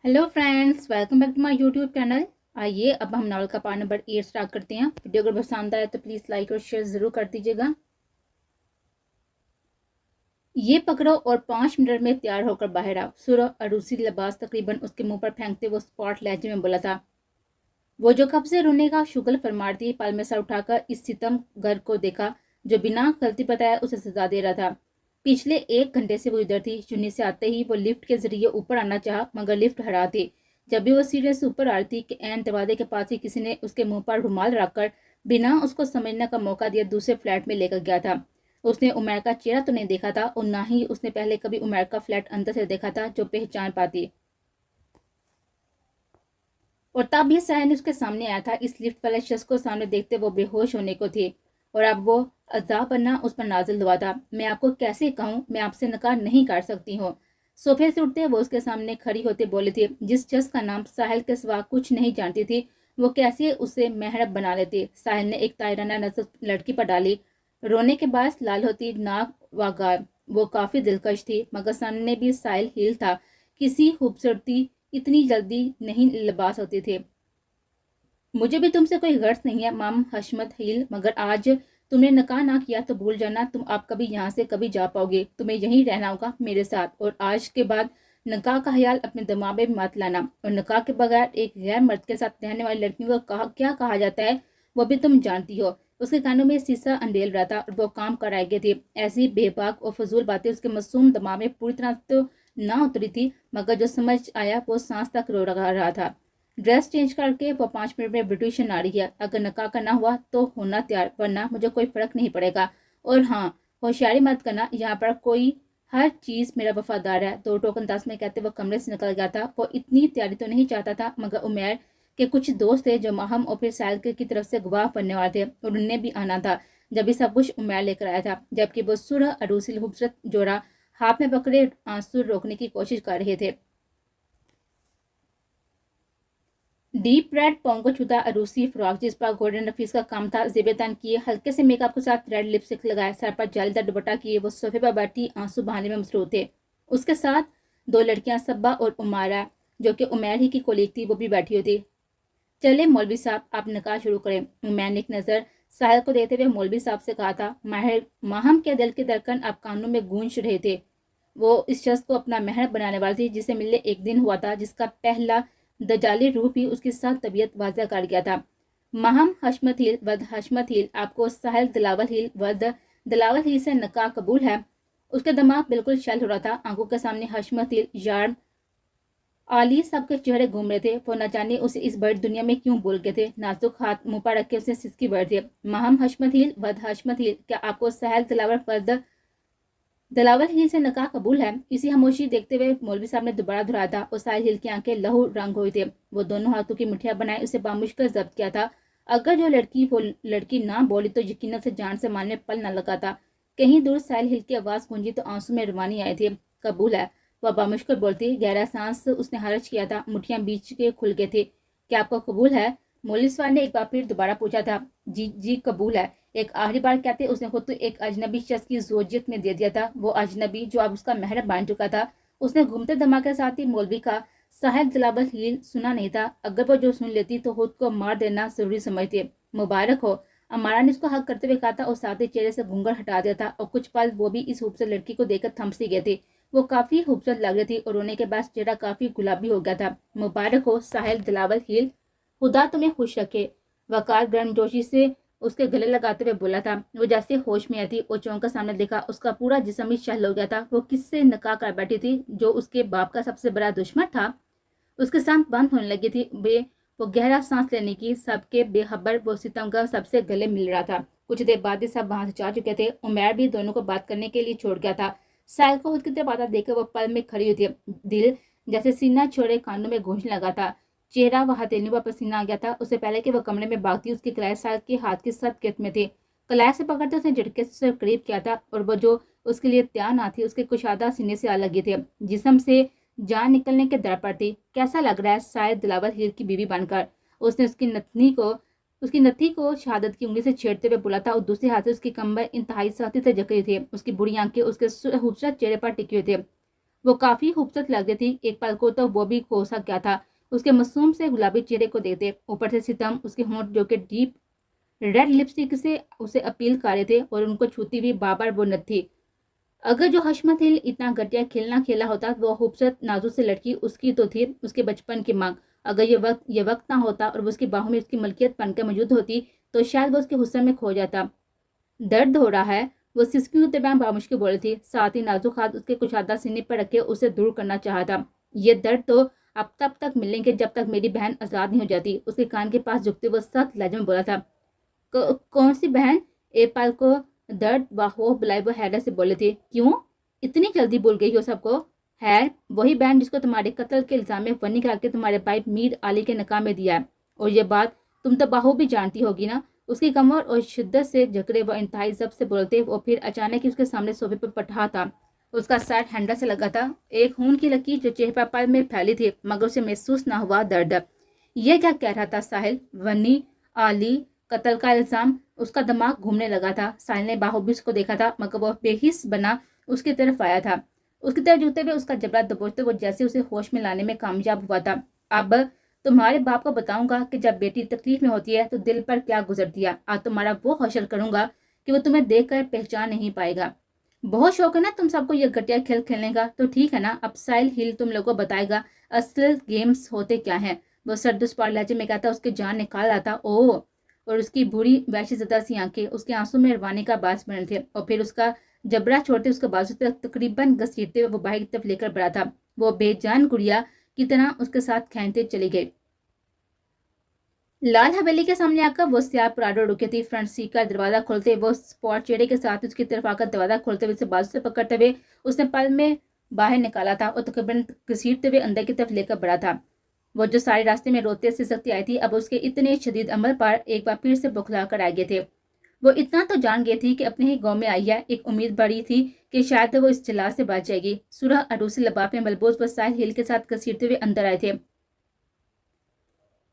Hello friends, welcome back to my YouTube channel. आइए अब हम नॉवल का पार्ट नंबर 8 स्टार्ट करते हैं। वीडियो अगर पसंद आए तो प्लीज़ लाइक और शेयर ज़रूर कर दीजिएगा। ये पकड़ो और 5 मिनट में तैयार होकर बाहर आओ। सूरह अरूसी लिबास तकरीबन उसके मुंह पर फेंकते वो स्पॉट लहजे में बोला था। वो जो कब से रोने का शुगल फरमाती पल में सर उठाकर इस सितम घर को देखा जो बिना गलती बताया उसे सजा दे रहा था। पिछले 1 घंटे से वो इधर थी। चुन्नी से आते ही वो लिफ्ट के जरिए ऊपर आना चाहा मगर लिफ्ट हरा थी। जब भी वो सीढ़ी से ऊपर आ रही थी कि एन दरवाजे के पास ही किसी ने उसके मुंह पर रुमाल रखकर बिना उसको समझने का मौका दिया दूसरे फ्लैट में लेकर गया था। उसने उमर का चेहरा तो नहीं देखा था और ना ही उसने पहले कभी उमर का फ्लैट अंदर से देखा था जो पहचान पाती। और तब ये सायन उसके सामने आया था। इस लिफ्ट वाले शख्स को सामने देखते वो बेहोश होने को थे और अब वो अजाब बनना उस पर नाजिल हुआ था। मैं आपको कैसे कहूँ, मैं आपसे नकार नहीं कर सकती हूँ। सोफे से उठते वो उसके सामने खड़ी होते बोली थी। जिस शख्स का नाम साहिल के सिवा कुछ नहीं जानती थी वो कैसे उसे महरब बना लेती। साहिल ने एक तायराना नजर लड़की पर डाली। रोने के बाद लाल होती नाक व गाल। वो काफी दिलकश थी मगर सामने भी साहिल हील था। किसी खूबसूरती इतनी जल्दी नहीं लिबास होते थे। मुझे भी तुमसे कोई गर्ज नहीं है माम हशमत हील, मगर आज तुमने नकाह ना किया तो भूल जाना तुम आप कभी यहाँ से कभी जा पाओगे। तुम्हें यहीं रहना होगा मेरे साथ और आज के बाद नकाह का ख्याल अपने दिमाग में मत लाना। और नकाह के बगैर एक गैर मर्द के साथ रहने वाली लड़कियों को क्या कहा जाता है वो भी तुम जानती हो। उसके कानों में शीशा अंडेल रहा था और वो काम कराए गए थे। ऐसी बेबाक और फजूल बातें उसके मासूम दिमाग में पूरी तरह तो ना उतरी थी मगर जो समझ आया वो सांस तक रो रहा था। ड्रेस चेंज करके वो 5 मिनट में ब्यूटिशियन आ रही है। अगर नकाह करना हुआ तो होना तैयार, वरना मुझे कोई फर्क नहीं पड़ेगा। और हाँ, होशियारी मत करना, यहाँ पर कोई हर चीज मेरा वफादार है। 2 टोकन 10 में कहते वो कमरे से निकल गया था। वो इतनी तैयारी तो नहीं चाहता था मगर उमेर के कुछ दोस्त थे जो माहम और फिर साल की तरफ से गवाह बनने वाले थे और उन्हें भी आना था। जब भी सब कुछ उमेर लेकर आया था जबकि वो सुरह अरूसी खूबसूरत जोड़ा हाथ में पकड़े आंसू रोकने की कोशिश कर रहे थे। डीप रेड पॉन्ग को छूता अरूसी फ्रॉक जिस पर गोल्डन रफीस का काम था। जेबेतान किए हल्के से मेकअप के साथ रेड लिपस्टिक लगाए, सर पर जालीदार दुपट्टा किए वो सोफे पर बैठी आंसू बहाने में मसरूफ थे। उसके साथ 2 लड़कियां सब्बा और उमारा जो कि उमैर ही की कोलीग थी वो भी बैठी हुई थी। चले मौलवी साहब आप निकाह शुरू करें। उमैर ने एक नजर साहिल को देते हुए मौलवी साहब से कहा था। माहम के दिल के धड़कन अब कानों में गूंज रहे थे। वो इस शख्स को अपना महर बनाने वाली थी जिसे मिलने एक दिन हुआ था, जिसका पहला दजाली रूप ही उसकी साथ तबीयत वाजह कर गया था। महम हशमत हिल वद हशमत हिल, आपको साहिल दिलावल हिल वद दिलावल हिल से नकाह कबूल है। उसका दिमाग बिल्कुल शल हो रहा था। आंखों के सामने हशमत हिल यार आली सबके चेहरे घूम रहे थे। वो न जाने उसे इस बड़ी दुनिया में क्यों बोल गए थे। नाजुक हाथ मुंह पर रखे उसे सिसकी बढ़ थे। महम हशमत हिल वद हशमत हिल, क्या आपको साहिल दिलावर वद दिलावर हिल से नकाह कबूल है। इसी खामोशी देखते हुए मौलवी साहब ने दोबारा दोहराया था और साहिल हिल की आंखें लहू रंग हुई थे। वो दोनों हाथों की मुठ्ठियां बनाए उसे बामुश्किल जब्त किया था। अगर जो लड़की वो लड़की ना बोली तो यकीनन से जान से मारने पल न लगा था। कहीं दूर साहिल हिल की आवाज गूंजी तो आंसू में रुमानी आए थे। कबूल है, वह बामुश्किल बोलती। गहरा सांस उसने हर्ज किया था। मुठ्ठियां बीच के खुल गए थे। क्या आपको कबूल है? मौलवी साहब ने एक बार फिर दोबारा पूछा था। जी जी कबूल है, एक आखिरी बार कहते उसने खुद तो एक अजनबी शख्स की जोजियत में दे दिया था। वो अजनबी जो अब उसका महरब बन चुका था। उसने घूमते दिमाग के साथ ही मौलवी का साहिब दिलावल हील सुना नहीं था। अगर वो जो सुन लेती तो खुद को मार देना जरूरी समझते। मुबारक हो, अमारा ने उसको हक करते हुए कहा था और साथ ही चेहरे से घूंघट हटा दिया था। और कुछ पल वो भी इस खूबसूरत लड़की को देखकर थम सी गए थे। वो काफी खूबसूरत लग रही थी और रोने के बाद चेहरा काफी गुलाबी हो गया था। मुबारक हो साहिल दिलावल हील, खुदा तुम्हें खुश रखे। वकार गर्मजोशी से उसके गले लगाते हुए बोला था। वो जैसे होश में आई थी और चौंका सामने देखा उसका पूरा जिस्म ही शल हो गया था। वो किससे निकाह कर बैठी थी? जो उसके बाप का सबसे बड़ा दुश्मन था। उसके सांस बंद होने लगी थी। वो गहरा सांस लेने की सबके बेखबर वो सितमगर सबसे गले मिल रहा था। कुछ देर बाद ही सब वहां से जा चुके थे। उमैर भी दोनों को बात करने के लिए छोड़ गया था। साहिल को खुद की तरफ आता देखकर वो पल में खड़ी हुई थी। दिल जैसे सीना छोड़े कानों में गूंजने लगा था। चेहरा व हथेलियों पर पसीना आ गया था। उससे पहले कि वह कमरे में भागती उसके कलाई साल के हाथ के साथ कित में थे। कलाई से पकड़ते उसने झटके से करीब किया था और वो जो उसके लिए तैयार ना थी उसके कुशादा सीने से आ लगे थे। जिस्म से जान निकलने के दर पर थी। कैसा लग रहा है शायद दिलावर हीर की बीवी बनकर? उसने उसकी नथी को शहादत की उंगली से छेड़ते हुए बोला था और दूसरे हाथ से उसकी कमर इंतहाई सख्ती से जकड़ी थी। उसकी बुरी आंखें उसके खूबसूरत चेहरे पर टिकी हुई थे। وہ کافی خوبصورت لگ رہی تھی. ایک پل کو تو وہ بھی کوسا کیا تھا اس کے معصوم سے گلابی چہرے کو دیکھتے. اوپر سے ستم اس کے ہونٹ جو کہ ڈیپ ریڈ لپسٹک سے اسے اپیل کر رہے تھے اور ان کو چھوتی ہوئی بار وہ نت تھی. اگر جو حشمت ہل اتنا گھٹیا کھیلنا کھیلا ہوتا تو وہ خوبصورت نازو سے لڑکی اس کی تو تھی اس کے بچپن کی مانگ. اگر یہ وقت نہ ہوتا اور وہ اس کی باہوں میں اس کی ملکیت بن کر موجود ہوتی تو شاید وہ اس کے حسن میں کھو جاتا. درد ہو رہا ہے وہ سسکی ہوتے بیان بامشکل بولی تھی. ساتھ ہی نازک ہاتھ اس کے کشادہ سینے پر رکھے اسے دور کرنا چاہا تھا. یہ درد تو اب تب تک ملیں گے جب تک میری بہن آزاد نہیں ہو جاتی. اس کے کان کے پاس جھکتے وہ سخت لہجے میں بولا تھا. کون سی بہن؟ ایک پال کو درد واہ بلائے وہ حیرت سے بولے تھے. کیوں اتنی جلدی بھول گئی ہو سب کو؟ خیر وہی بہن جس کو تمہارے قتل کے الزام میں فنی کرا کے تمہارے بھائی میر علی کے نکاح میں دیا ہے. اور یہ بات تم تو باہو بھی جانتی ہوگی نا. اس کی کمر اور شدت سے جھکڑے وہ انتہائی ضبط سے بولتے. وہ پھر اچانک اس کے سامنے صوفے پر پٹھا تھا. اس کا سر ہینڈل سے لگا تھا. ایک خون کی لکیر جو چہرے پر پل میں پھیلی تھی مگر اسے محسوس نہ ہوا درد. یہ کیا کہہ رہا تھا ساحل؟ ونی علی قتل کا الزام. اس کا دماغ گھومنے لگا تھا. ساحل نے باہو بھی اس کو دیکھا تھا مگر وہ بے حس بنا اس کی طرف آیا تھا. اس کی طرف جھکتے ہوئے اس کا جبڑا دبوچتے وہ جیسے اسے ہوش میں لانے میں کامیاب ہوا تھا. اب تمہارے باپ کو بتاؤں گا کہ جب بیٹی تکلیف میں ہوتی ہے تو دل پر کیا گزرتی ہے. آج تمہارا وہ حشر کروں گا کہ وہ تمہیں دیکھ کر پہچان نہیں پائے گا. بہت شوق ہے نا تم سب کو یہ گٹیا کھیل کھیلنے کا. تو ٹھیک ہے نا. اب ساحل ہل تم لوگوں کو بتائے گا اصل گیمز ہوتے کیا ہیں. وہ سردس پار لہجے میں کہتا اس کی جان نکال رہا تھا. او اور اس کی بری وحشی زدہ سی آنکھیں اس کے آنسوں میں روانے کا باعث بن رہے تھے. اور پھر اس کا جبڑا چھوڑتے اس کے بازو تک تقریباً گھسیٹتے ہوئے وہ باہر کی طرف لے کر بڑھا تھا. وہ بے جان گڑیا کی طرح اس کے ساتھ کھینچتے چلی گئی. لال حویلی کے سامنے آ کر وہ سیاہ پراڈو رکے تھی. فرنٹ سیٹ کا دروازہ کھولتے وہ سپورٹ چہرے کے ساتھ اس کی طرف آ کر دروازہ کھولتے ہوئے اسے بازو سے پکڑتے ہوئے اس نے پل میں باہر نکالا تھا اور تقریباً گھسیٹتے ہوئے اندر کی طرف لے کر بڑھا تھا. وہ جو سارے راستے میں روتے سے سختی آئی تھی اب اس کے اتنے شدید عمل پر ایک بار پھر سے بکھلا کر آ گئے تھے. وہ اتنا تو جان گئی تھی کہ اپنے ہی گاؤں میں آئی ہے. ایک امید بڑی تھی کہ شاید وہ اس جلا سے بچ جائے گی. سرخ عروسی لباس میں ملبوس وہ ساحل ہل کے ساتھ گھسیٹتے ہوئے اندر آئے تھے.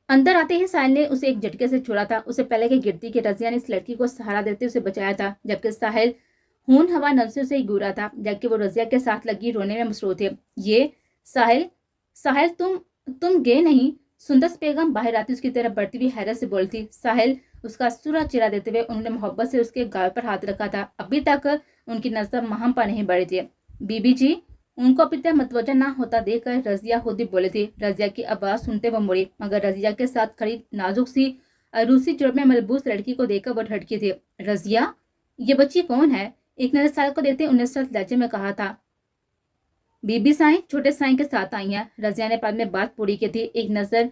اندر آتے ہی ساحل نے اسے ایک جھٹکے سے چھوڑا تھا. اسے پہلے کے گرتی کہ رضیہ نے اس لڑکی کو سہارا دیتے اسے بچایا تھا جبکہ ساحل خون ہوا نفسوں سے گورا تھا جبکہ وہ رضیہ کے ساتھ لگی رونے میں مصروف تھے. یہ ساحل تم گئے نہیں؟ سندس بیگم باہر آتی اس کی طرف بڑھتی ہوئی حیرت سے بولتی. ساحل اس کا سورج چہرہ دیتے ہوئے انہوں نے محبت سے اس کے گال پر ہاتھ رکھا تھا. ابھی تک ان کی نظر مہم پر نہیں بڑھی تھی. Be B G. ان کو اپنی طرف متوجہ نہ ہوتا دیکھ کر رضیہ خود ہی بولے تھی. رضیہ کی آواز سنتے وہ مڑی مگر رضیہ کے ساتھ کھڑی نازک سی عروسی جوڑ میں ملبوس لڑکی کو دیکھ کر وہ ڈھٹکی تھی. رضیہ یہ بچی کون ہے؟ ایک نظر سال کو دیکھتے 19 لہجے میں کہا تھا. بی بی سائیں چھوٹے سائیں کے ساتھ آئی ہیں. رضیہ نے پل میں بات پوری کی تھی. ایک نظر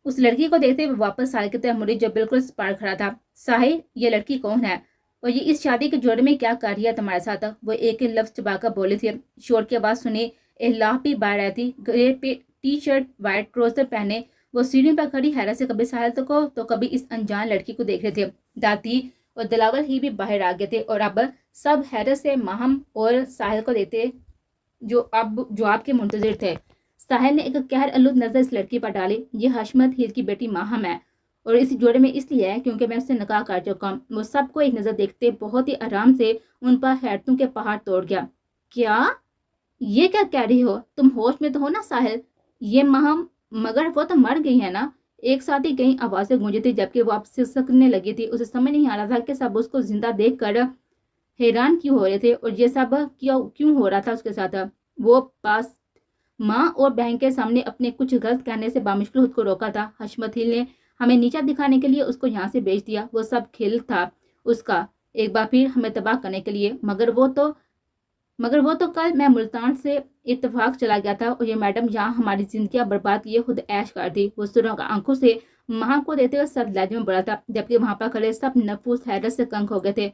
اس لڑکی کو دیکھتے وہ واپس ساحل کی طرف مڑی جو بالکل سپار کھڑا تھا. ساحل یہ لڑکی کون ہے اور یہ اس شادی کے جوڑے میں کیا کر رہی ہے تمہارے ساتھ؟ وہ ایک لفظ چبا کر بولی تھی. شور کی آواز سنی. اہلا بھی باہر آئی تھی. گرے پہ ٹی شرٹ وائٹ ٹراؤزر پہنے وہ سیڑھیوں پر کھڑی حیرت سے کبھی ساحل کو تو کبھی اس انجان لڑکی کو دیکھ رہے تھے. داتی اور دلاور ہی بھی باہر آ گئے تھے اور اب سب حیرت سے ماہم اور ساحل کو دیکھتے جو آپ کے منتظر تھے. ساحل نے ایک قہر آلود نظر اس لڑکی پر ڈالی. یہ حشمت ہل کی بیٹی ماہم ہے اور اس جوڑے میں اس لیے ہے کیونکہ میں اس سے نکاح کر چکا ہوں. وہ سب کو ایک نظر دیکھتے بہت ہی آرام سے ان پر حیرتوں کے پہاڑ توڑ گیا. کیا یہ کیا کہہ رہی ہو؟ تم ہوش میں تو ہو نا ساحل؟ یہ ماہم مگر وہ تو مر گئی ہے نا؟ ایک ساتھ ہی کئی آوازیں گونجی تھی جبکہ وہ اب سسکنے لگی تھی. اسے سمجھ نہیں آ رہا تھا کہ سب اس کو زندہ دیکھ کر حیران کیوں ہو رہے تھے اور یہ سب کیوں ہو رہا تھا اس کے ساتھ. وہ پاس ماں اور بہن کے سامنے اپنے کچھ غلط کہنے سے بامشکل خود کو روکا تھا. حشمت ہل نے ہمیں نیچا دکھانے کے لیے اس کو یہاں سے بھیج دیا. وہ سب کھیل تھا اس کا ایک بار پھر ہمیں تباہ کرنے کے لیے. مگر وہ تو کل میں ملتان سے اتفاق چلا گیا تھا اور یہ میڈم یہاں ہماری زندگیاں برباد کیے خود عیش کر دی. وہ سرخ آنکھوں سے ماں کو دیتے ہوئے سب لہجے میں بڑا تھا جبکہ وہاں پر کھڑے سب نفوس حیرت سے کنگ ہو گئے تھے.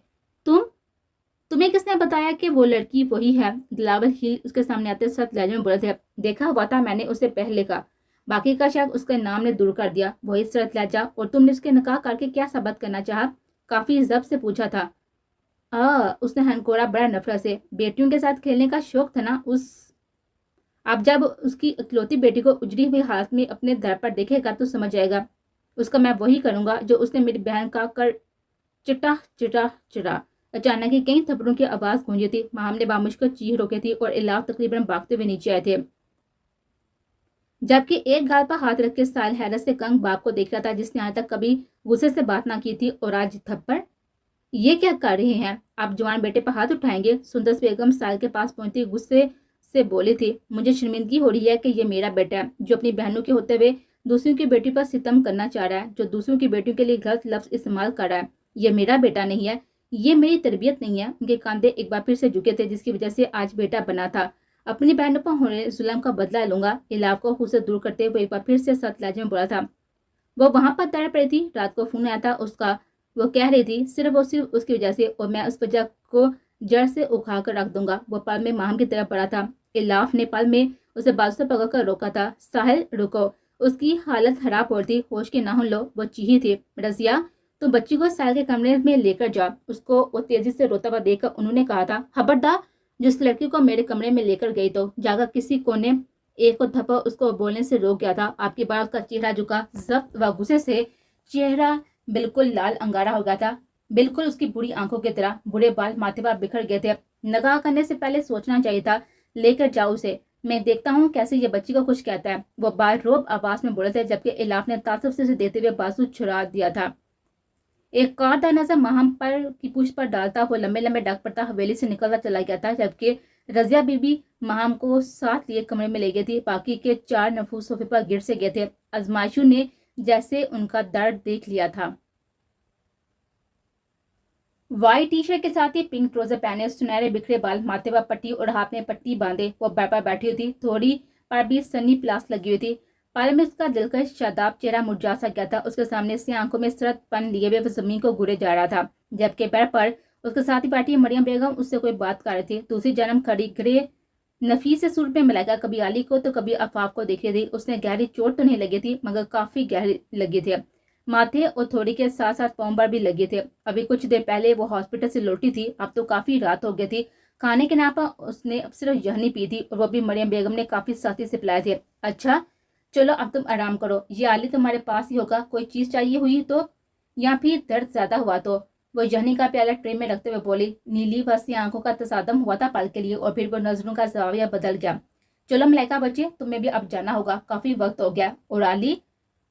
تمہیں کس نے بتایا کہ وہ لڑکی وہی ہے؟ دلاور ہل اس کے سامنے آتے سخت لہجے میں بولے تھے. دیکھا ہوا تھا میں نے اسے پہلے کا. باقی کا شک اس کے نام نے دور کر دیا. وہی سخت لہجہ. اور تم نے اس کے نکاح کر کے کیا ثابت کرنا چاہا؟ کافی ضبط سے پوچھا تھا. اس نے ہنکورا بڑا نفرت سے. بیٹیوں کے ساتھ کھیلنے کا شوق تھا نا اب جب اس کی اکلوتی بیٹی کو اجڑی ہوئی حالت میں اپنے در پر دیکھے گا تو سمجھ جائے گا. اس کا میں وہی کروں گا جو اس نے میری بہن کا کر چٹا. अचानक ही कई थप्पड़ों की आवाज गूंजी थी। माहम ने बामुश्किल चीख रोकी थी और इलाफ तकरीबन भागते हुए नीचे आए थे, जबकि एक गाल पर हाथ रख के साहिल हैरत से कंग बाप को देख रहा था, जिसने आज तक कभी गुस्से से बात ना की थी, और आज थप्पड़। ये क्या कर रहे हैं आप, जवान बेटे पर हाथ उठाएंगे? सुंदस बेगम साहिल के पास पहुंचती गुस्से से बोली थी, मुझे शर्मिंदगी हो रही है कि ये मेरा बेटा है जो अपनी बहनों के होते हुए दूसरों की बेटी पर सितम करना चाह रहा है, जो दूसरों की बेटियों के लिए गलत लफ्ज इस्तेमाल कर रहा है। ये मेरा बेटा नहीं है, ये मेरी तरबियत नहीं है। उनके कंधे एक बार फिर से झुके थे, जिसकी वजह से आज बेटा बना था। अपनी बहनों पर होने जुल्म का बदला लूंगा। इलाफ को खुद से दूर करते हुए एक बार फिर से सख्त लहजे में बोला था। वो वहां पर तड़प रही थी। रात को फोन आया था उसका, वो कह रही थी सिर्फ और सिर्फ उसकी वजह से, और मैं उस वजह को जड़ से उखाड़ कर रख दूंगा। वो पल में माहम की तरफ बढ़ा था। इलाफ ने पल में उसे बाजू से पकड़ कर रोका था। साहिल रुको। उसकी हालत खराब हो रही थी, होश के ना हो लो। वो चीही थी, रजिया तुम बच्ची को साहिल के कमरे में लेकर जाओ। उसको वो तेजी से रोता हुआ देखकर उन्होंने कहा था, खबरदार जिस लड़की को मेरे कमरे में लेकर गई तो जाकर किसी कोने एक को धप्पा उसको बोलने से रोक गया था। आपकी बात उसका चेहरा झुका, जब्त व गुस्से से चेहरा बिल्कुल लाल अंगारा हो गया था, बिल्कुल उसकी बुरी आंखों की तरह। बुरे बाल माथे पर बिखर गए थे। नगाह करने से पहले सोचना चाहिए था। लेकर जाओ उसे, मैं देखता हूँ कैसे ये बच्ची को कुछ कहता है। वो बार रोब आवाज में बोले थे, जबकि इलाफ ने तासुब से देते हुए बाजू छुड़ा दिया था। एक कारदार नजर माहम पर की पूछ पर डालता वो लंबे लंबे डाक पड़ता हवेली से निकलता चला गया था, जबकि रजिया बीबी माहम को साथ लिए कमरे में ले गई थी। बाकी के 4 नफूस सोफे पर गिर से गए थे। आजमाइशों ने जैसे उनका दर्द देख लिया था। व्हाइट टी शर्ट के साथ ही पिंक ट्राउजर पहने, सुनहरे बिखरे बाल, माथे पर पट्टी और हाथ में पट्टी बांधे वो बेड पर बैठी हुई थी। थोड़ी पर भी सनी प्लास लगी हुई थी। पल में उसका दिलकश शादाब चेहरा मुरझा सा गया था। उसके सामने से आंखों में सरद पन लिए हुए वो जमीन को घूरे जा रहा था, जबकि बेड पर उसके साथ ही बैठी मरियम बेगम उससे कोई बात कर रही थी। दूसरी जन्म खड़ी घरे नफीस से सूट में मिलाकर कभी अली को तो कभी अफाफ को देख रही थी। उसने गहरी चोट तो नहीं लगी थी, मगर काफी गहरी लगी थी। माथे और थोड़ी के साथ साथ पाँव पर भी लगे थे। अभी कुछ देर पहले वो हॉस्पिटल से लौटी थी, अब तो काफी रात हो गई थी। खाने के नाम पर उसने अब सिर्फ यहनी पी थी, और वो भी मरियम बेगम ने काफी सख्ती से पिलाए थे। अच्छा चलो अब तुम आराम करो, ये आली तुम्हारे पास ही होगा, कोई चीज चाहिए हुई तो या फिर दर्द ज्यादा हुआ तो। वो यहनी का प्याला ट्रे में रखते हुए बोली। नीली वसी आंखों का तसादम हुआ था पल के लिए, और फिर वो नजरों का जाविया बदल गया। चलो मलाइका बच्चे, तुम्हें भी अब जाना होगा, काफी वक्त हो गया। और आली,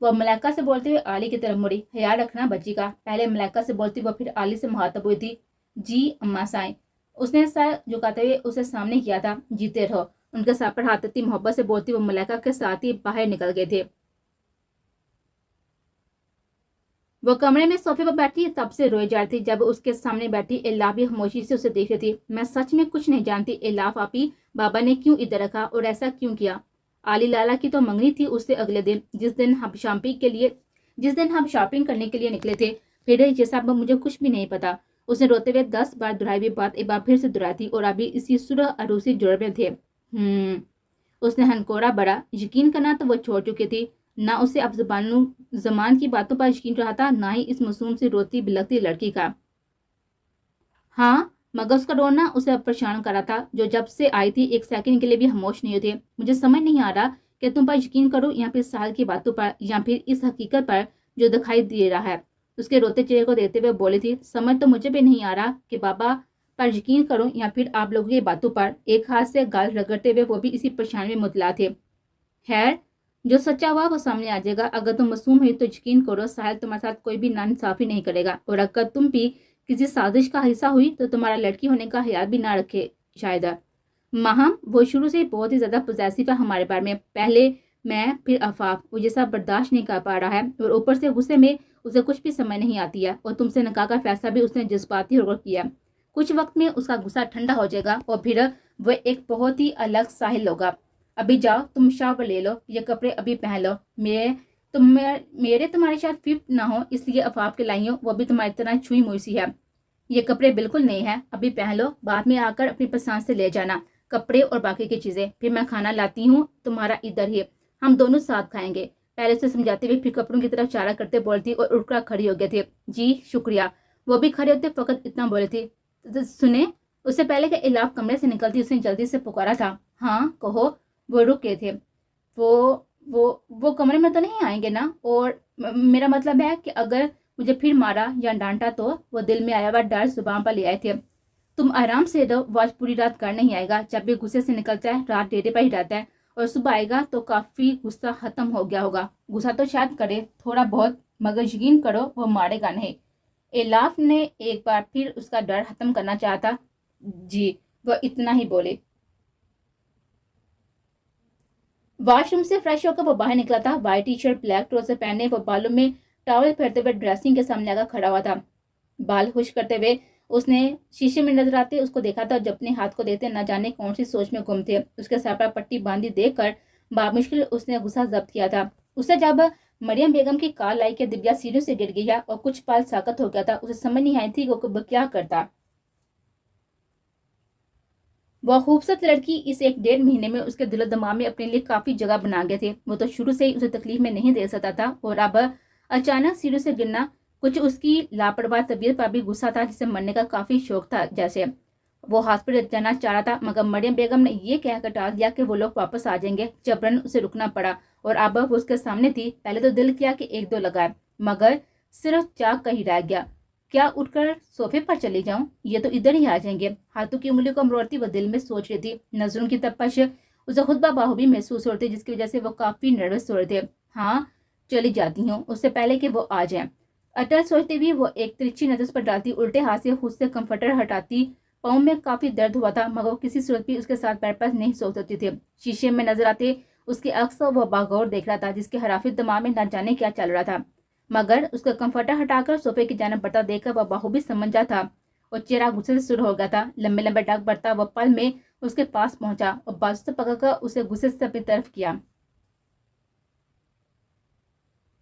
वो मलाइका से बोलते हुए आली की तरफ मुड़ी। ख्याल रखना बच्ची का। पहले मलाइका से बोलती वो फिर आली से मुखातब हुई थी। जी अम्मा साईं। उसने सर झुकाते हुए उसे सामने किया था। जीते रहो। उनके सर पर हाथ रखती मोहब्बत से बोलती वो मलाइका के साथ ही बाहर निकल गए थे। वो कमरे में सोफे पर बैठी तब से रोई जा रही थी, जब उसके सामने बैठी इलाफ भी खामोशी से उसे देख रही थी। मैं सच में कुछ नहीं जानती इलाफ आपी, बाबा ने क्यों इधर रखा और ऐसा क्यों किया? आली लाला की तो मंगनी थी उससे अगले दिन, जिस दिन हम शॉपिंग करने के लिए निकले थे। फिर ये सब मुझे कुछ भी नहीं पता। उसने रोते हुए 10 बार दोहराई हुई बात एक बार फिर से दोहराई थी, और अभी इसी सुरह अरूसी जुड़ में थे। उसने हनकोरा बड़ा। यकीन करना तो वो छोड़ चुकी थी। ना उसे अब जमान की बातों पर यकीन रहा था, ना ही इस मासूम सी रोती बिलखती लड़की का। हाँ, मगर उसका रोना उसे अब परेशान कर रहा था, जो जब से आई थी एक सेकंड के लिए भी खामोश नहीं थे। मुझे समझ नहीं आ रहा कि तुम पर यकीन करो या फिर साल की बातों पर, या फिर इस हकीकत पर जो दिखाई दे रहा है। उसके रोते चेहरे को देखते हुए बोली थी, समझ तो मुझे भी नहीं आ रहा कि बाबा पर यकीन करूं या फिर आप लोगों की बातों पर। एक हाथ से गाल रगड़ते हुए वो भी इसी परेशानी में मुतला थे। खैर, जो सच्चा हुआ वो सामने आ जाएगा। अगर तुम मासूम हुई तो यकीन करो साहिल तुम्हारे साथ कोई भी नाइंसाफी नहीं करेगा, और अगर तुम भी किसी साजिश का हिस्सा हुई तो तुम्हारा लड़की होने का ख्याल भी ना रखे शायद। माहम, वो शुरू से बहुत ही ज्यादा पॉजेसिव है हमारे बारे में। पहले मैं, फिर अफाफ। वो ये सब बर्दाश्त नहीं कर पा रहा है, और ऊपर से गुस्से में उसे कुछ भी समझ नहीं आती है। और तुमसे निकाह का फैसला भी उसने जज्बाती होकर किया। कुछ वक्त में उसका गुस्सा ठंडा हो जाएगा, और फिर वह एक बहुत ही अलग साहिल होगा। अभी जाओ, तुम शावर ले लो, ये कपड़े अभी पहन लो। मेरे तुम्हारे साथ फिफ्ट ना हो, इसलिए अफाफ के लाई हो, वो भी तुम्हारी तरह छुई मुई सी है। ये कपड़े बिल्कुल नहीं है, अभी पहन लो, बाद में आकर अपनी पसंद से ले जाना कपड़े और बाकी की चीजें। फिर मैं खाना लाती हूँ तुम्हारा इधर ही, हम दोनों साथ खाएंगे। पहले से समझाते हुए फिर कपड़ों की तरफ इशारा करते बोलती, और उठकर खड़ी हो गए थे। जी शुक्रिया। वो भी खड़े होते फकत इतना बोले थे। सुने, उससे पहले कि इलाफ कमरे से निकलती उसने जल्दी से पुकारा था। हाँ कहो। वो रुक गए थे। वो कमरे में तो नहीं आएंगे ना? और मेरा मतलब है कि अगर मुझे फिर मारा या डांटा तो वो दिल में आया हुआ डर जुबान पर ले आए थे। तुम आराम से रहो, वो आज पूरी रात घर नहीं आएगा। जब भी गुस्से से निकलता है रात डेरे पर ही रहता है, और सुबह आएगा तो काफी गुस्सा खत्म हो गया होगा। गुस्सा तो शायद करे थोड़ा बहुत, मगर यकीन करो वो मारेगा नहीं। एलाफ ने एक बार फिर उसका डर खत्म करना चाहता। जी, वो इतना ही बोले। वॉशरूम से फ्रेश होकर वो बाहर निकला था। White T shirt black trouser पहने वो बालों में टॉवल फेरते हुए ड्रेसिंग के सामने आकर खड़ा हुआ था। बाल खुश करते हुए उसने शीशे में नजर आते उसको देखा था। जब अपने हाथ को देखते न जाने कौन सी सोच में गुम थे। उसके सर पर पट्टी बांधी देखकर बामुश्किल उसने गुस्सा जब्त किया था। उसे जब मरियम बेगम की कॉल आई कि दिव्या सीढ़ियों से गिर गई है और कुछ पल साकत हो गया था, उसे समझ नहीं आई थी कि वो क्या करता। वह खूबसूरत लड़की इस 1.5 महीने में उसके दिलो दिमाग में अपने लिए काफी जगह बना गए थे। वो तो शुरू से ही उसे तकलीफ में नहीं दे सकता था, और अब अचानक सीढ़ी से गिरना कुछ उसकी लापरवाह तबीयत पर भी गुस्सा था, जिसे मरने का काफी शौक था। जैसे वो हॉस्पिटल जाना चाह रहा था, मगर मरियम बेगम ने ये कहकर टाल दिया कि वो लोग वापस आ जाएंगे। जबरन उसे रुकना पड़ा, और अब वो उसके सामने थी। पहले तो दिल किया कि 1-2 लगाए, मगर सिर्फ चाक का ही रह गया। क्या उठकर सोफे पर चली जाऊं? ये तो इधर ही आ जाएंगे। हाथों की उंगलियों को मरोड़ती वो दिल में सोच रही थी। नजरों की तपश उसे खुद ब बाहुबी महसूस हो रही थी, जिसकी वजह से वो काफी नर्वस हो रहे थे। हाँ, चली जाती हूँ उससे पहले कि वो आ जाए। अटल सोचते हुए वो एक तिरछी नजर पर डालती, उल्टे हाथ से खुद से कंफर्टर हटाती। पाँव में काफी दर्द हुआ था, मगर वो किसी सूरत भी उसके साथ बैठ पर नहीं सो सकती थे। शीशे में नजर आते उसके अक्स वो बागौर देख रहा था, जिसके हराफी दिमाग में न जाने क्या चल रहा था। मगर उसका कंफर्टर हटाकर सोफे की जानिब बढ़ता देखकर वह बाहुबी समझा था, और चेहरा गुस्से से शुरू हो गया था। लंबे लंबे डाक बढ़ता वह पल में उसके पास पहुंचा और बाजू से पकड़कर उसे गुस्से से अपनी तरफ किया।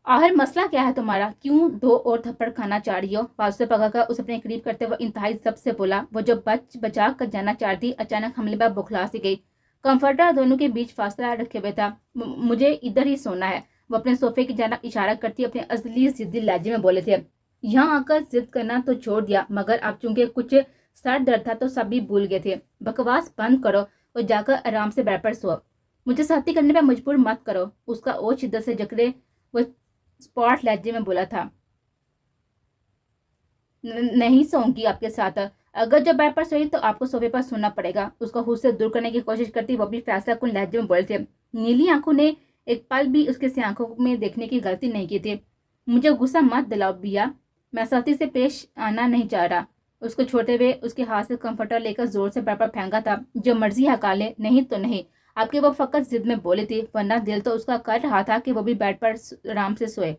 आखिर मसला क्या है तुम्हारा? क्यों 2 और थप्पड़ खाना चाह रही हो? बाजू से पकड़कर उसे अपने करीब करते हुए इंतहाई जब्त से बोला। वो जो बचा कर जाना चाहती अचानक हमले पर बौखला सी गई। कंफर्टर दोनों के बीच फासला रखे हुए था। मुझे इधर ही सोना है, वो अपने सोफे की जानिब इशारा करती अपने असली जिद्दी लहजे में बोले थे। यहाँ आकर जिद करना तो छोड़ दिया, मगर अब चूंकि कुछ सर दर्द था तो सब भी भूल गए थे। बकवास बंद करो और जाकर आराम से बेड पर सो। मुझे सख्ती करने पर मजबूर मत करो, उसका और शिद्दत से जकड़े वो स्पॉट लहजे में बोला था। नहीं सोऊंगी आपके साथ। अगर जब बेड पर सोई तो आपको सोफे पर सोना पड़ेगा। उसको खुद से दूर करने की कोशिश करती वो भी फैसला कुन लहजे में बोले थे। नीली आंखों ने एक पल भी उसके से आंखों में देखने की गलती नहीं की थी। मुझे गुस्सा मत दिलाओ बिया, मैं सख्ती से पेश आना नहीं चाह रहा। उसको छोड़ते हुए उसके हाथ से कंफर्टर लेकर जोर से बेड पर फेंका था। जो मर्जी हका ले, नहीं तो नहीं। आपके वो फकत जिद में बोली थी, वरना दिल तो उसका कर रहा था कि वो भी बेड पर आराम से सोए।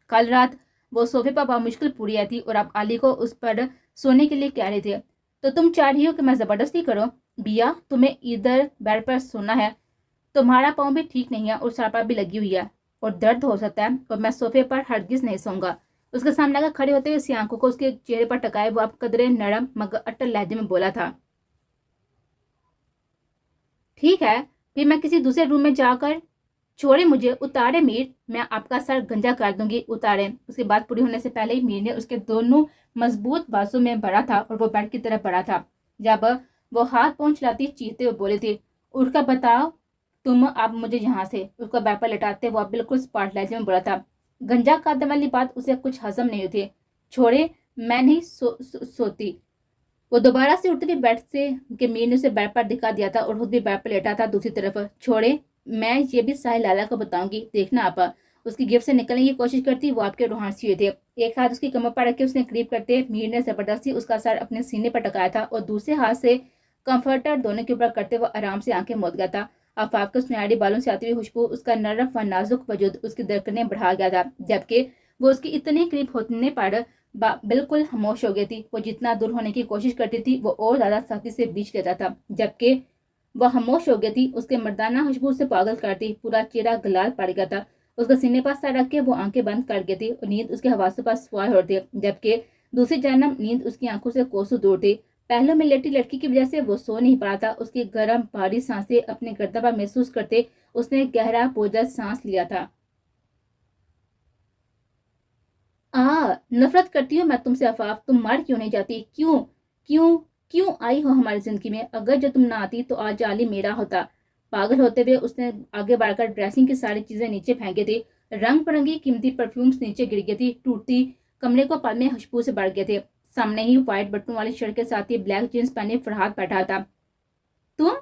कल रात वो सोफे पर मुश्किल पूरी आई थी, और अब आली को उस पर सोने के लिए कह रहे थे। तो तुम चाह रही हो कि मैं जबरदस्ती करूं? बिया, तुम्हें इधर बेड पर सोना है। तुम्हारा पाँव भी ठीक नहीं है और सर भी लगी हुई है और दर्द हो सकता है, और मैं सोफे पर हरगिज नहीं सोऊंगा। उसके सामने आकर खड़े होते हुए उसकी आंखों को उसके चेहरे पर टकाए वो अब कदरे नरम मगर अटल लहजे में बोला था। ठीक है, फिर मैं किसी दूसरे रूम में जाकर छोड़े मुझे। उतारे मीर, मैं आपका सर गंजा कर दूंगी। उतारे। उसकी बात पूरी होने से पहले ही मीर ने उसके दोनों मजबूत बाजू में बढ़ा था और वो बेड की तरफ बढ़ा था। जब वो हाथ पहुंच लाती चीखते हुए बोली थी, उठकर बताओ तुम आप मुझे यहाँ से। उसको बेड पर लेटाते वो बिल्कुल स्पॉटलाइट में बोला था। गंजा काटने वाली बात उसे कुछ हजम नहीं हुई। छोड़े, मैं नहीं सोती। वो दोबारा से उठते हुए बेड से के मीर ने उसे बेड पर दिखा दिया था और खुद भी बेड पर लेटा था दूसरी तरफ। छोड़े, मैं ये भी साहिल लाला को बताऊंगी, देखना आप। उसकी गिफ्ट से निकलने की कोशिश करती वो आपके रूहानी हुए थे। एक हाथ उसकी कमर पर रख के उसने करीब करते मीर ने जबरदस्ती उसका सर अपने सीने पर टकाया था और दूसरे हाथ से कंफर्टर दोनों के ऊपर करते वो आराम से आंखें मूंद गया था। आफाक के सुनहरी बालों से आती हुई खुशबू उसका नरम व नाजुक वजूद उसकी धड़कनें बढ़ा गया था, जबकि वो उसकी इतने करीब होने पर बिल्कुल खामोश हो गई थी। वो जितना दूर होने की कोशिश करती थी वो और ज्यादा सख्ती से बीच लेता था, जबकि वह खामोश हो गई थी। उसके मर्दाना खुशबू से पागल करती पूरा चेहरा गलाल पड़ गया था। उसका सीने पर सर रख के वो आंखें बंद कर गई थी और नींद उसके हवासों पर सवार हो रही थी, जबकि दूसरी जानब नींद उसकी आंखों से कोसों दूर थी। पहलों में लेटी लड़की की वजह से वो सो नहीं पा था। उसकी गर्म भारी सांसें अपने गर्दन पर महसूस करते उसने गहरा बोझल सांस लिया था। नफरत करती हूँ मैं तुमसे आफाफ। तुम मर क्यों नहीं जाती? क्यों क्यों क्यों आई हो हमारी जिंदगी में? अगर जो तुम ना आती तो आज आली मेरा होता। पागल होते हुए उसने आगे बढ़कर ड्रेसिंग की सारी चीजें नीचे फेंकी थी। रंग बिरंगी कीमती परफ्यूम्स नीचे गिर गई थी। टूटती कमरे को पल में खुशबू से भर गए थे। सामने ही व्हाइट बटनों वाली शर्ट के साथ ही ब्लैक जींस पहने फरहाद बैठा था। तुम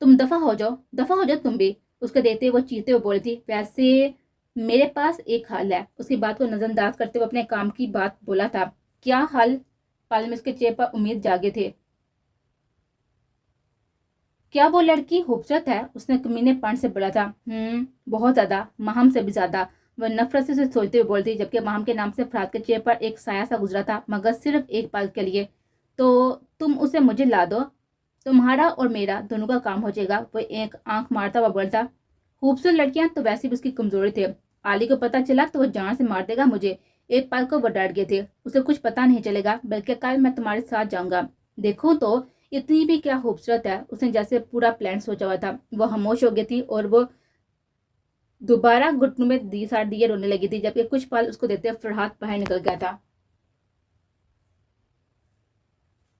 तुम दफा हो जाओ तुम भी, उसको देखते वो चीखते हुए बोली थी। वैसे मेरे पास एक हल है, उसकी बात को नजरअंदाज करते हुए अपने काम की बात बोला था। क्या हल? पल में उसके चेहरे पर उम्मीद जागे थे। क्या वो लड़की खूबसूरत है? उसने कमीनेपन से बोला था। बहुत ज्यादा, माहम से भी ज्यादा, वह नफरत से उसे सोचते हुए बोलती, जबकि माहम के नाम से फरहाद के चेहरे पर एक साया सा गुजरा था, मगर सिर्फ एक पल के लिए। तो तुम उसे मुझे ला दो, तुम्हारा और मेरा दोनों का काम हो जाएगा। वो एक आंख मारता हुआ बोलता। खूबसूरत लड़कियां तो वैसे भी उसकी कमजोरी थे, आली को पता चला तो वो जान से मार देगा मुझे। एक पल को वो डर गए थे। उसे कुछ पता नहीं चलेगा, बल्कि कल मैं तुम्हारे साथ जाऊंगा। देखो तो इतनी भी क्या खूबसूरत है। उसने जैसे पूरा प्लान सोचा हुआ था। वो खामोश हो गई थी और वो दोबारा घुटनों में दी सार दिए रोने लगी थी, जबकि कुछ पल उसको देते फरहाद बाहर निकल गया था।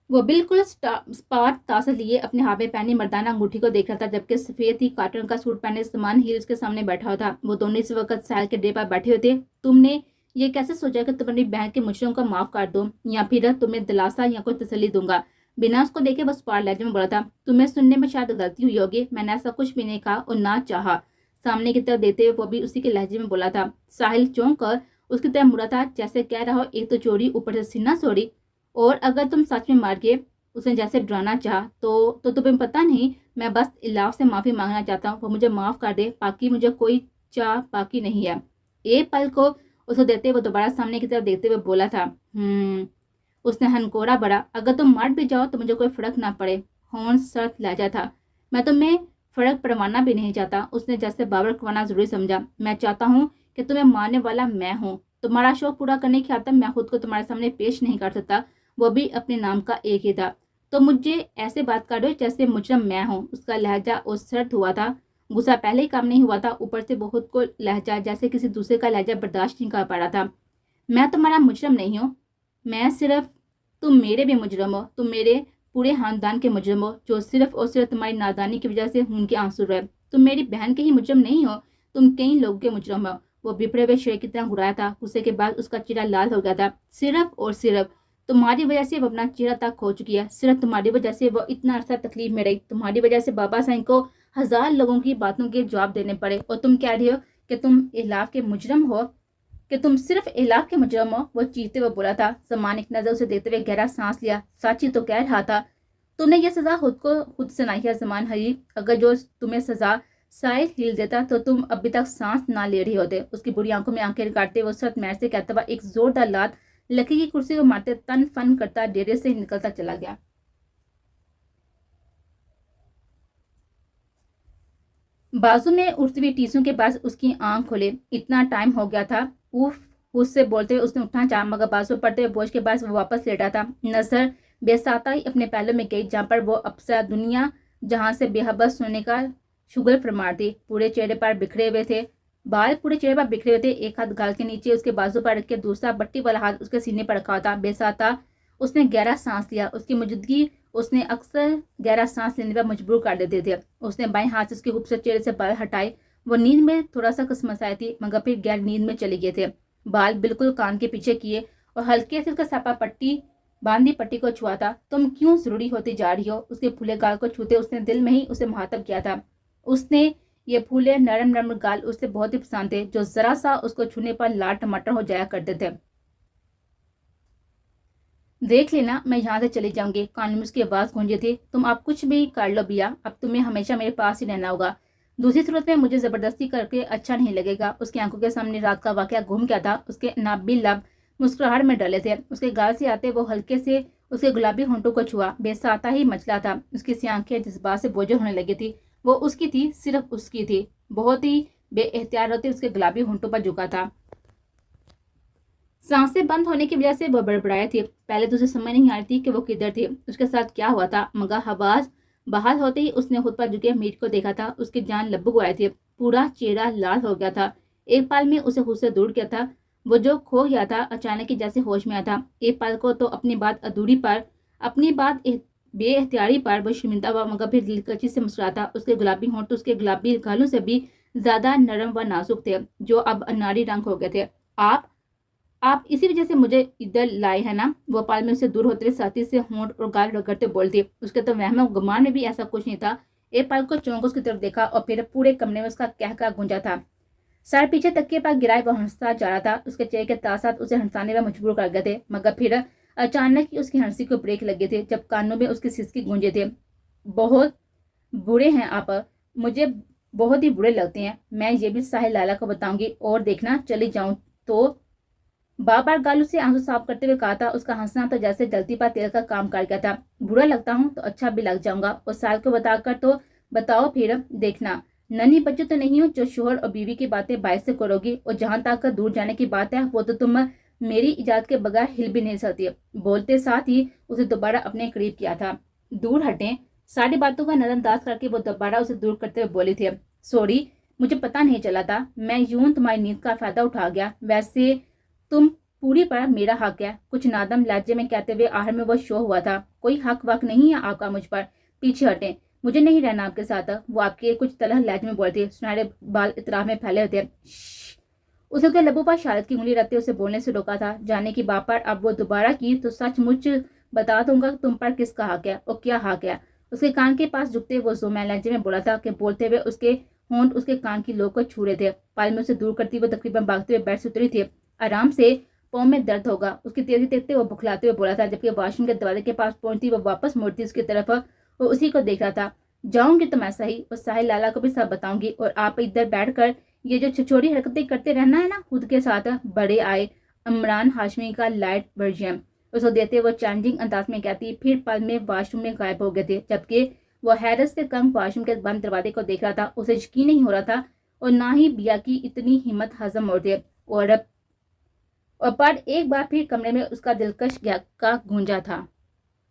वो बिल्कुल स्पार्ट तासा लिए अपने हाथ में पहनी मर्दाना अंगूठी को देख रहा था, जबकि सफेद ही कॉटन का सूट पहने समान हील्स के सामने बैठा हुआ था। वो दोनों इस वक्त साहिल के डे पर बैठे हुए थे। तुमने ये कैसे सोचा कि तुम अपनी बहन के मुजरिम को माफ कर दो, या फिर तुम्हें दिलासा या कोई तसल्ली दूंगा? बिना उसको देखे बस पार लहजे में बोला था। तुम्हें सुनने में शायद गलती हुई होगी, मैंने ऐसा कुछ भी नहीं कहा और ना चाहा। सामने की तरफ देते हुए वो भी उसी के लहजे में बोला था। साहिल चौंक कर उसकी तरफ मुड़ा था, जैसे कह रहा हो एक तो चोरी ऊपर से सीना चोरी, और अगर तुम सच में मार गए। उसने जैसे डराना चाहा। तो तुम्हें पता नहीं, मैं बस इलाव से माफी मांगना चाहता हूँ, वो मुझे माफ कर दे, बाकी मुझे कोई चाह बाकी नहीं है। एक पल को उसे देते वो दोबारा सामने की तरफ देखते हुए बोला था। उसने हनकोरा बड़ा। अगर तुम मर भी जाओ तो मुझे कोई फर्क ना पड़े। हॉर्न सर्द लहजा था। मैं तुम्हें फर्क पड़वाना भी नहीं चाहता, उसने जैसे बाबर करवाना जरूरी समझा। मैं चाहता हूँ कि तुम्हें मारने वाला मैं हूँ। तुम्हारा शौक पूरा करने की खातिर मैं खुद को तुम्हारे सामने पेश नहीं कर सकता, वो भी अपने नाम का एक ही था। तो मुझे ऐसे बात कर दो जैसे मुजरम मैं हूँ। उसका लहजा और सर्द हुआ था। गुस्सा पहले ही काम नहीं हुआ था, ऊपर से बहुत को लहजा जैसे किसी दूसरे का लहजा बर्दाश्त नहीं कर पा रहा था। मैं तुम्हारा मुजरम नहीं हूँ, मैं सिर्फ, तुम मेरे भी मुजरम हो। तुम मेरे पूरे खानदान के मुजरम हो, जो सिर्फ और सिर्फ तुम्हारी नादानी की वजह से खून के आंसू रहे। तुम मेरी बहन के ही मुजरम नहीं हो, तुम कई लोगों के मुजरम हो। वो बिपड़े हुए शेर की तरह घुराया था। गुस्से के बाद उसका चेहरा लाल हो गया था। सिर्फ और सिर्फ तुम्हारी वजह से वो अपना चेहरा तक खो चुकी है। सिर्फ तुम्हारी वजह से वो इतना अरसा तकलीफ में रही। तुम्हारी वजह से बाबा साईं को 1000 लोगों की बातों के जवाब देने पड़े, और तुम कह रही हो कि तुम इलाफ के मुजरम हो, कि तुम सिर्फ इलाफ के मुजरम हो। वो चीखते हुए बोला था। समान एक नजर उसे देखते हुए गहरा सांस लिया। साची तो कह रहा था, तुमने ये सजा खुद सुनाई है जमान हरी। अगर जो तुम्हें सजा साहिल हिल देता तो तुम अभी तक सांस ना ले रही होते। उसकी बुरी आंखों में आंखें काटते वो सत मैर से कहता हुआ एक जोरदार लात लकी की कुर्सी को मारते तन फन करता डेरे से निकलता चला गया। बाजू में उठती हुई टीसों के पास उसकी आंख खोले। इतना टाइम हो गया था। उफ, उससे बोलते हुए उसने उठना चाहा, मगर बाजू पड़ते हुए बोझ के पास वो वापस लेटा था। नजर बेसाता ही अपने पहलों में गई, जहां पर वो अप्सरा दुनिया जहां से बेहबस सोने का शुगर फरमार थी। पूरे चेहरे पर बिखरे हुए थे बाल, पूरे चेहरे पर बिखरे हुए थे। एक हाथ गाल के नीचे उसके बाजू पर रख के दूसरा बट्टी वाला हाथ उसके सीने पर रखा था। बेसाता उसने गहरा सांस लिया। उसकी मौजूदगी उसने अक्सर गहरा सांस लेने पर मजबूर कर देते थे। उसने बाएं हाथ से उसके खूबसूरत चेहरे से बाल हटाए। वो नींद में थोड़ा सा कसमसाई थी, मगर फिर गैर नींद में चले गए थे। बाल बिल्कुल कान के पीछे किए और हल्के से उसका सपा पट्टी बांधी पट्टी को छुआ था। तुम क्यों जरूरी होती जा रही हो? उसके फूले गाल को छूते उसने दिल में ही उसे मुहातब किया था। उसने ये फूले नरम नरम गाल उसे बहुत ही पसंद थे, जो जरा सा उसको छूने पर लाल टमाटर हो जाया करते थे। देख लेना, मैं यहाँ से चली जाऊंगी। कान में उसकी आवाज गूंजी थी। तुम आप कुछ भी कर लो बिया, अब तुम्हें हमेशा मेरे पास ही रहना होगा। दूसरी सूरत में मुझे जबरदस्ती करके अच्छा नहीं लगेगा। उसकी आंखों के सामने रात का वाकया घूम गया था। उसके नाबी लब मुस्कुराहट में डले थे। उसके गाल से आते वो हल्के से उसके गुलाबी होंठों को छुआ। बेसाता ही मचला था। उसकी सी आंखें जज्बात से बोझल होने लगी थी। वो उसकी थी, सिर्फ उसकी थी। बहुत ही बेएहतियात होते उसके गुलाबी होंठों पर झुका था। सांसें बंद होने की वजह से वो बड़बड़ाए थे। पहले तो उसे समझ नहीं आ रही थी कि वो किधर थे, उसके साथ क्या हुआ था, मगर हवास बहाल होते ही उसने खुद पर झुके मीट को देखा था। उसकी जान लब्बू आए थे। पूरा चेहरा लाल हो गया था। एक पल में उसे खुद से दूर गया था। वो जो खो गया था अचानक ही जैसे होश में आया था। एक पल को तो अपनी बात अधूरी पर, अपनी बात बेएहतियारी पर वो शर्मिंदा हुआ, मगर फिर दिलकशी से मुस्कुराता। उसके गुलाबी होंठ उसके गुलाबी गालों से भी ज्यादा नरम व नाजुक थे, जो अब अनारी रंग हो गए थे। आप इसी वजह से मुझे इधर लाए हैं ना। वो पाल में उससे दूर होते हुए साथी से होंठ और गाल रगड़ते बोलती। उसके तो वहम गुमान में भी ऐसा कुछ नहीं था। एक पाल को चौंक उसकी तरफ देखा और फिर पूरे कमरे में उसका कहका गूंजा था। सर पीछे तकिए पर गिराए वो हंसता जा रहा था। उसके चेहरे के तासात उसे हंसाने में मजबूर कर गए थे, मगर फिर अचानक ही उसकी हंसी को ब्रेक लगे थे जब कानों में उसकी सिसकी गूंजे थे। बहुत बुरे हैं आप, मुझे बहुत ही बुरे लगते हैं। मैं ये भी साहिल लाला को बताऊंगी और देखना चली जाऊं तो। बार बार गालू से आंसू साफ करते हुए कहा था। उसका हंसना तो जैसे जलती पर तेल का काम कर गया था। बुरा लगता हूँ तो अच्छा भी लग जाऊंगा। और साल को बताकर तो बताओ फिर देखना। नन्ही बच्ची तो नहीं हो जो शोहर और बीवी की बातें बाइक से करोगी। और जहां तक दूर जाने की बात है वो तो तुम मेरी इजाजत के बगैर हिल भी नहीं सकती। बोलते साथ ही उसे दोबारा अपने करीब किया था। दूर हटें। सारी बातों का नजरअंदाज करके वो दोबारा उसे दूर करते हुए बोली थी, सॉरी मुझे पता नहीं चला था, मैं यूं तुम्हारी नींद का फायदा उठा गया। वैसे तुम पूरी पर मेरा हक है, कुछ नादम लहजे में कहते हुए आखिर में वो शो हुआ था। कोई हक वक नहीं है आपका मुझ पर, पीछे हटें, मुझे नहीं रहना आपके साथ। वो आपके कुछ तलह लहजे में बोलती। सुनहरे बाल इतराह में फैले होते। उसके लबों पर शारद की उंगली रखते उसे बोलने से रोका था। जाने की बात पर अब वो दोबारा की तो सचमुच बता दूंगा तुम पर किसका हक है और क्या हक है। उसके कान के पास झुकते वो जोमै लहजे में बोला था कि बोलते हुए उसके होंठ उसके कान की लो को छू रहे थे। पाल में उसे दूर करती वो तकरीबन भागते हुए बेड से उतरी थी। आराम से, पाँव में दर्द होगा, उसकी तेजी देखते वो बुखलाते हुए बोला था। जबकि वॉशरूम के दरवाजे के पास पहुंचती वो वापस मुड़ती उसकी तरफ वो उसी को देख रहा था। जाऊंगी तो मैं सही और साहिल लाला को भी सब बताऊंगी और आप इधर बैठकर ये जो छोटी हरकतें करते रहना है ना खुद के साथ। बड़े आए इमरान हाशमी का लाइट वर्जन उसको देते वो चैलेंजिंग अंदाज में कहती। फिर पल में वॉशरूम में गायब हो गए थे। जबकि वो हैरत से कम वॉशरूम के बंद दरवाजे को देख रहा था। उसे यकीन नहीं हो रहा था और ना ही बिया की इतनी हिम्मत हजम हो रही और पर एक बार फिर कमरे में उसका दिलकश का गूंजा था।